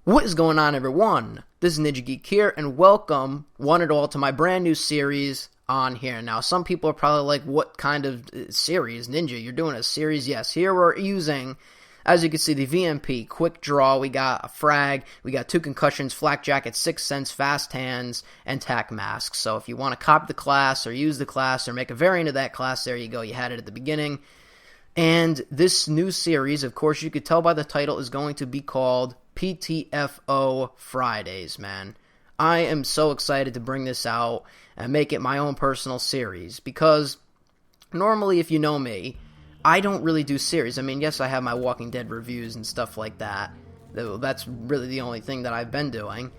What is going on, everyone? This is Ninjageek here, and welcome, one and all, to my brand new series on here. Now, some people are probably like, what kind of series? Ninja, you're doing a series? Yes, here we're using, as you can see, the VMP, Quick Draw. We got a frag, we got 2 concussions, flak jacket, 6 cents, fast hands, and tack masks. So if you want to copy the class, or use the class, or make a variant of that class, there you go, you had it at the beginning. And this new series, of course, you could tell by the title, is going to be called PTFO Fridays, man. I am so excited to bring this out and make it my own personal series, because normally, if you know me, I don't really do series. I mean, yes, I have my Walking Dead reviews and stuff like that. That's really the only thing that I've been doing.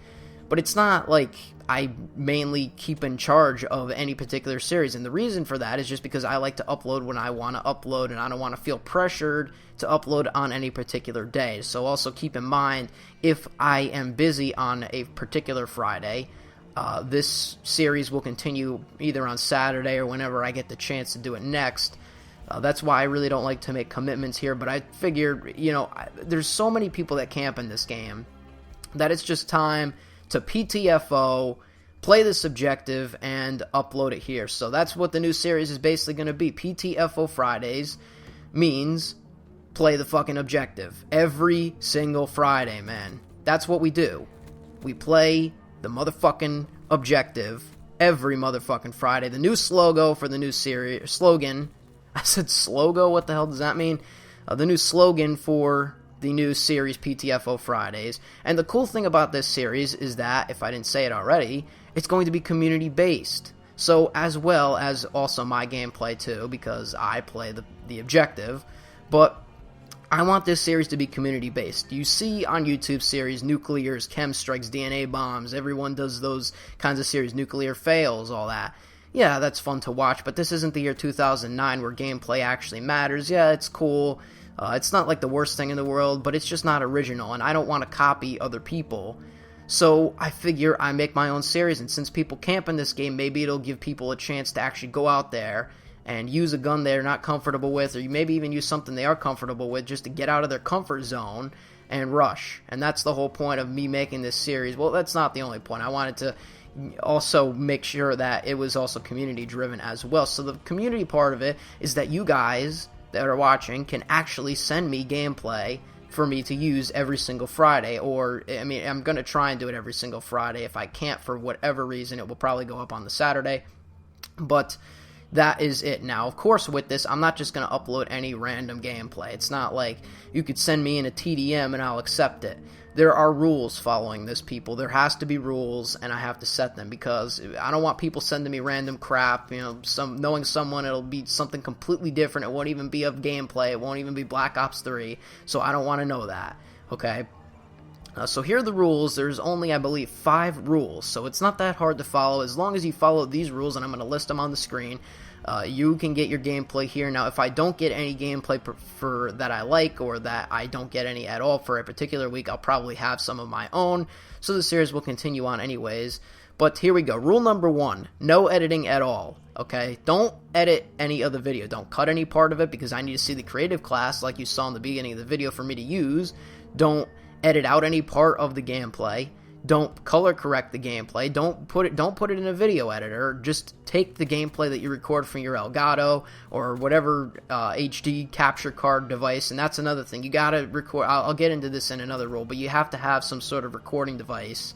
But it's not like I mainly keep in charge of any particular series. And the reason for that is just because I like to upload when I want to upload, and I don't want to feel pressured to upload on any particular day. So also keep in mind, if I am busy on a particular Friday, this series will continue either on Saturday or whenever I get the chance to do it next. That's why I really don't like to make commitments here. But I figured, there's so many people that camp in this game that it's just time to PTFO, play this objective, and upload it here. So that's what the new series is basically going to be. PTFO Fridays means play the fucking objective. Every single Friday, man. That's what we do. We play the motherfucking objective every motherfucking Friday. The new slogan for the new series, slogan, I said slogo, what the hell does that mean? The new slogan for the new series, PTFO Fridays. And the cool thing about this series is that, if I didn't say it already, it's going to be community-based. So, as well as also my gameplay too, because I play the objective. But I want this series to be community-based. You see on YouTube series, nuclears, chem strikes, DNA bombs, everyone does those kinds of series, nuclear fails, all that. Yeah, that's fun to watch, but this isn't the year 2009 where gameplay actually matters. Yeah, it's cool. It's not like the worst thing in the world, but it's just not original, and I don't want to copy other people. So I figure I make my own series, and since people camp in this game, maybe it'll give people a chance to actually go out there and use a gun they're not comfortable with, or maybe even use something they are comfortable with, just to get out of their comfort zone and rush. And that's the whole point of me making this series. Well, that's not the only point. I wanted to also make sure that it was also community driven as well. So the community part of it is that you guys that are watching can actually send me gameplay for me to use every single Friday. Or, I mean, I'm going to try and do it every single Friday. If I can't for whatever reason, it will probably go up on the Saturday. But that is it. Now, of course, with this, I'm not just going to upload any random gameplay. It's not like you could send me in a TDM and I'll accept it. There are rules following this, people. There has to be rules, and I have to set them, because I don't want people sending me random crap. Knowing someone, it'll be something completely different. It won't even be of gameplay. It won't even be Black Ops 3, so I don't want to know that, okay? So here are the rules. There's only, I believe, 5 rules, so it's not that hard to follow. As long as you follow these rules, and I'm going to list them on the screen, you can get your gameplay here. Now, if I don't get any gameplay for that I like, or that I don't get any at all for a particular week, I'll probably have some of my own, so the series will continue on anyways. But here we go. Rule number 1, no editing at all, okay? Don't edit any of the video. Don't cut any part of it, because I need to see the creative class like you saw in the beginning of the video for me to use. Don't edit out any part of the gameplay. Don't color correct the gameplay. Don't put it in a video editor. Just take the gameplay that you record from your Elgato or whatever HD capture card device. And that's another thing. You gotta record. I'll get into this in another rule, but you have to have some sort of recording device.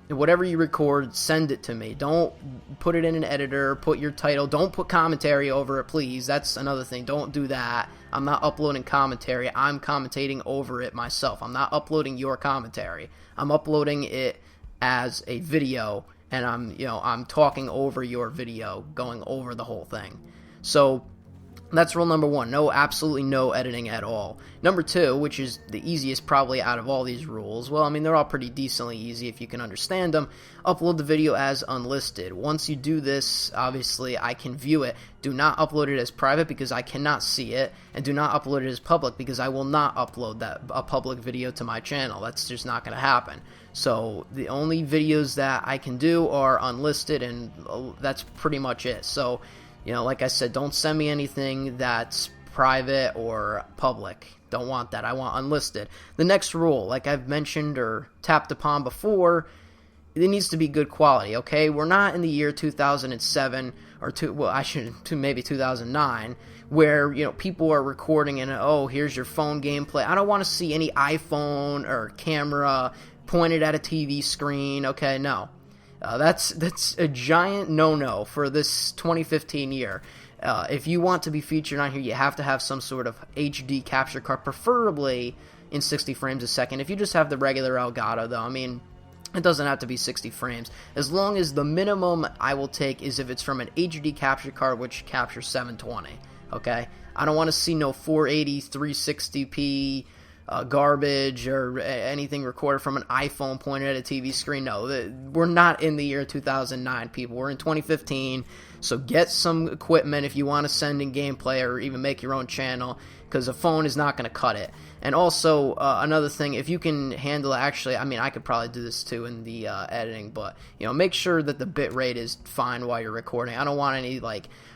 Whatever you record, send it to me. Don't put it in an editor. Put your title. Don't put commentary over it, please. That's another thing. Don't do that. I'm not uploading commentary. I'm commentating over it myself. I'm not uploading your commentary. I'm uploading it as a video, and I'm talking over your video, going over the whole thing. So that's rule number 1. Absolutely no editing at all. Number 2, which is the easiest probably out of all these rules, well, I mean, they're all pretty decently easy if you can understand them. Upload the video as unlisted. Once you do this, obviously, I can view it. Do not upload it as private, because I cannot see it, and do not upload it as public, because I will not upload a public video to my channel. That's just not going to happen. So the only videos that I can do are unlisted, and that's pretty much it. So, like I said, don't send me anything that's private or public. Don't want that. I want unlisted. The next rule, like I've mentioned or tapped upon before, it needs to be good quality, okay? We're not in the year 2007 or maybe 2009 where, people are recording and, oh, here's your phone gameplay. I don't want to see any iPhone or camera pointed at a TV screen, okay? No. That's a giant no-no for this 2015 year. If you want to be featured on here, you have to have some sort of HD capture card, preferably in 60 frames a second. If you just have the regular Elgato, though, I mean, it doesn't have to be 60 frames. As long as the minimum I will take is if it's from an HD capture card, which captures 720, okay? I don't want to see no 480, 360p garbage or anything recorded from an iPhone pointed at a TV screen. No, we're not in the year 2009, people. We're in 2015, so get some equipment if you want to send in gameplay or even make your own channel, because a phone is not going to cut it. And also, another thing, if you can handle it, actually, I mean, I could probably do this too in the editing, but, make sure that the bit rate is fine while you're recording. I don't want any,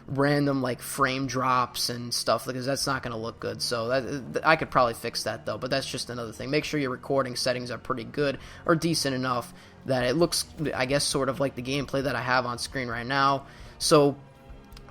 random, frame drops and stuff, because that's not going to look good. So I could probably fix that, though, but that's just another thing. Make sure your recording settings are pretty good or decent enough that it looks, I guess, sort of like the gameplay that I have on screen right now. So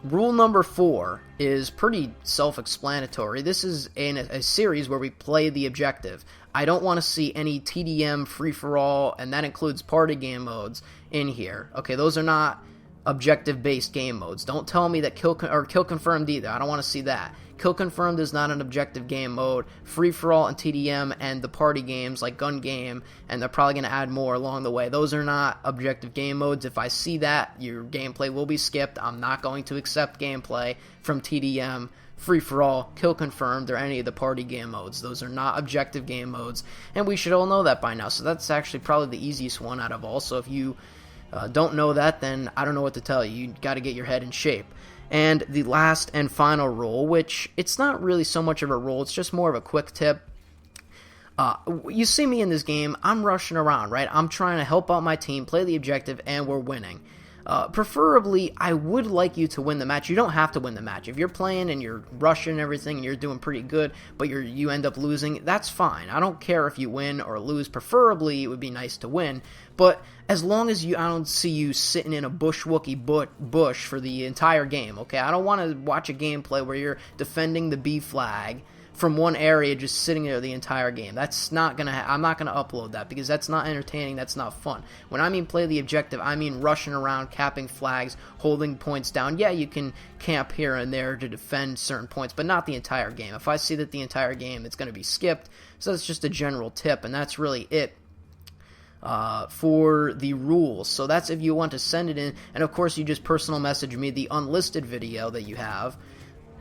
rule number 4 is pretty self-explanatory. This is a series where we play the objective. I don't want to see any TDM, free-for-all, and that includes party game modes in here. Okay, those are not objective-based game modes. Don't tell me that kill confirmed either. I don't want to see that. Kill confirmed is not an objective game mode. Free-for-all and TDM and the party games like gun game, and they're probably going to add more along the way. Those are not objective game modes. If I see that, your gameplay will be skipped. I'm not going to accept gameplay from TDM, free-for-all, kill confirmed, or any of the party game modes. Those are not objective game modes, and we should all know that by now. So that's actually probably the easiest one out of all. So if you don't know that, then I don't know what to tell you. You got to get your head in shape. And the last and final rule, which it's not really so much of a rule, it's just more of a quick tip. You see me in this game, I'm rushing around, right? I'm trying to help out my team, play the objective, and we're winning. Preferably, I would like you to win the match. You don't have to win the match. If you're playing and you're rushing and everything and you're doing pretty good, but you end up losing, that's fine. I don't care if you win or lose. Preferably, it would be nice to win. But as long as I don't see you sitting in a bush for the entire game, okay? I don't want to watch a gameplay where you're defending the B flag from one area just sitting there the entire game. That's not gonna I'm not gonna upload that, because that's not entertaining, that's not fun. When I mean play the objective, I mean rushing around, capping flags, holding points down. Yeah, you can camp here and there to defend certain points, but not the entire game. If I see that the entire game it's gonna be skipped, so that's just a general tip, and that's really it for the rules. So that's if you want to send it in, and of course you just personal message me the unlisted video that you have.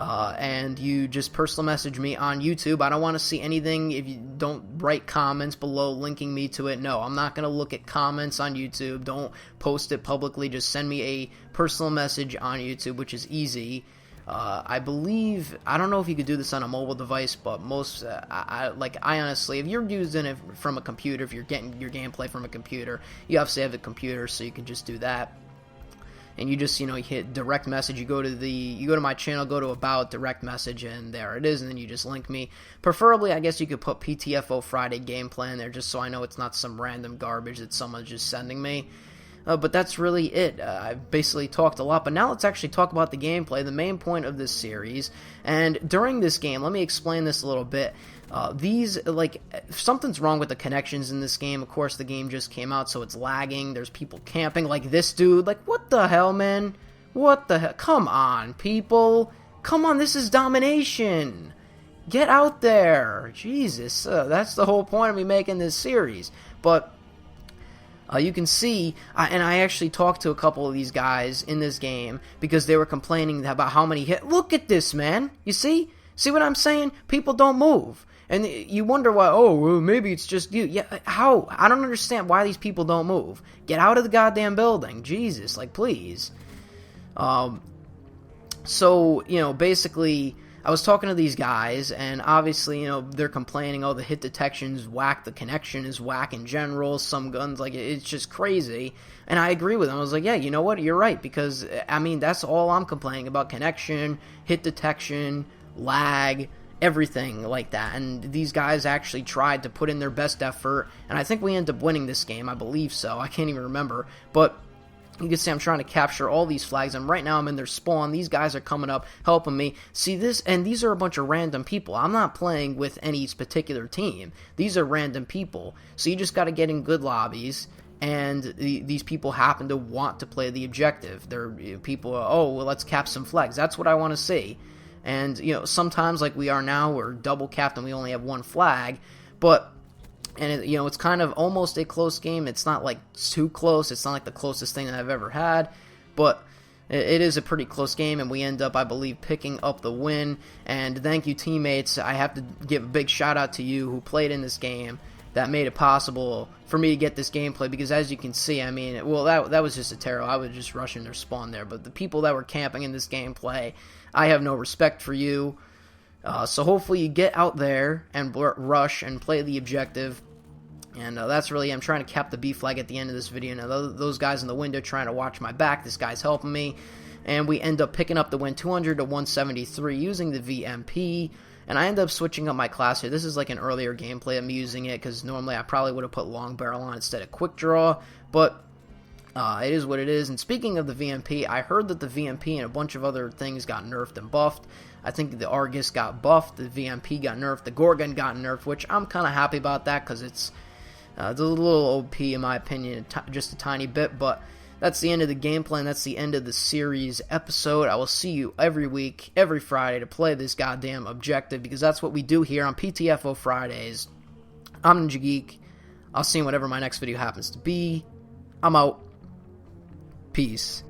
And you just personal message me on YouTube. I don't want to see anything. If you don't write comments below linking me to it, no, I'm not going to look at comments on YouTube. Don't post it publicly. Just send me a personal message on YouTube, which is easy. I believe, I don't know if you could do this on a mobile device, but most, I honestly, if you're using it from a computer, if you're getting your gameplay from a computer, you obviously have a computer, so you can just do that. And you just, you hit direct message, you go to my channel, go to about, direct message, and there it is, and then you just link me. Preferably, I guess you could put PTFO Friday gameplay in there, just so I know it's not some random garbage that someone's just sending me. But that's really it. I've basically talked a lot, but now let's actually talk about the gameplay, the main point of this series. And during this game, let me explain this a little bit. Something's wrong with the connections in this game. Of course, the game just came out, so it's lagging. There's people camping, like this dude. Like, what the hell, man? What the hell? Come on, people. Come on, this is domination. Get out there. Jesus, that's the whole point of me making this series. But you can see, and I actually talked to a couple of these guys in this game because they were complaining about how many hit. Look at this, man. You see? See what I'm saying? People don't move. And you wonder why, oh, well, maybe it's just you. Yeah, how? I don't understand why these people don't move. Get out of the goddamn building. Jesus, please. So, basically, I was talking to these guys, and obviously, they're complaining, oh, the hit detection's whack, the connection is whack in general, some guns, it's just crazy. And I agree with them. I was like, yeah, you know what? You're right, because, I mean, that's all I'm complaining about, connection, hit detection, lag, everything like that. And these guys actually tried to put in their best effort, and I think we ended up winning this game. I believe so. I can't even remember. But you can see I'm trying to capture all these flags, and right now I'm in their spawn. These guys are coming up, helping me. See this? And these are a bunch of random people. I'm not playing with any particular team. These are random people. So you just got to get in good lobbies, and these people happen to want to play the objective. They're people, oh, well, let's cap some flags. That's what I want to see. And, sometimes, like we are now, we're double capped and we only have one flag, but... And, it's kind of almost a close game. It's not, like, too close. It's not, like, the closest thing that I've ever had. But it is a pretty close game, and we end up, I believe, picking up the win. And thank you, teammates. I have to give a big shout-out to you who played in this game that made it possible for me to get this gameplay. Because as you can see, I mean, well, that was just a terror. I was just rushing their spawn there. But the people that were camping in this gameplay, I have no respect for you. So hopefully you get out there and rush and play the objective. And that's really, I'm trying to cap the B flag at the end of this video. Now those guys in the window trying to watch my back. This guy's helping me. And we end up picking up the win 200 to 173 using the VMP. And I end up switching up my class here. This is like an earlier gameplay. I'm using it because normally I probably would have put long barrel on instead of quick draw. But it is what it is. And speaking of the VMP, I heard that the VMP and a bunch of other things got nerfed and buffed. I think the Argus got buffed, the VMP got nerfed, the Gorgon got nerfed, which I'm kind of happy about that because it's a little OP in my opinion, just a tiny bit. But that's the end of the gameplay, and that's the end of the series episode. I will see you every week, every Friday to play this goddamn objective because that's what we do here on PTFO Fridays. I'm Ninjageek. I'll see you whenever my next video happens to be. I'm out. Peace.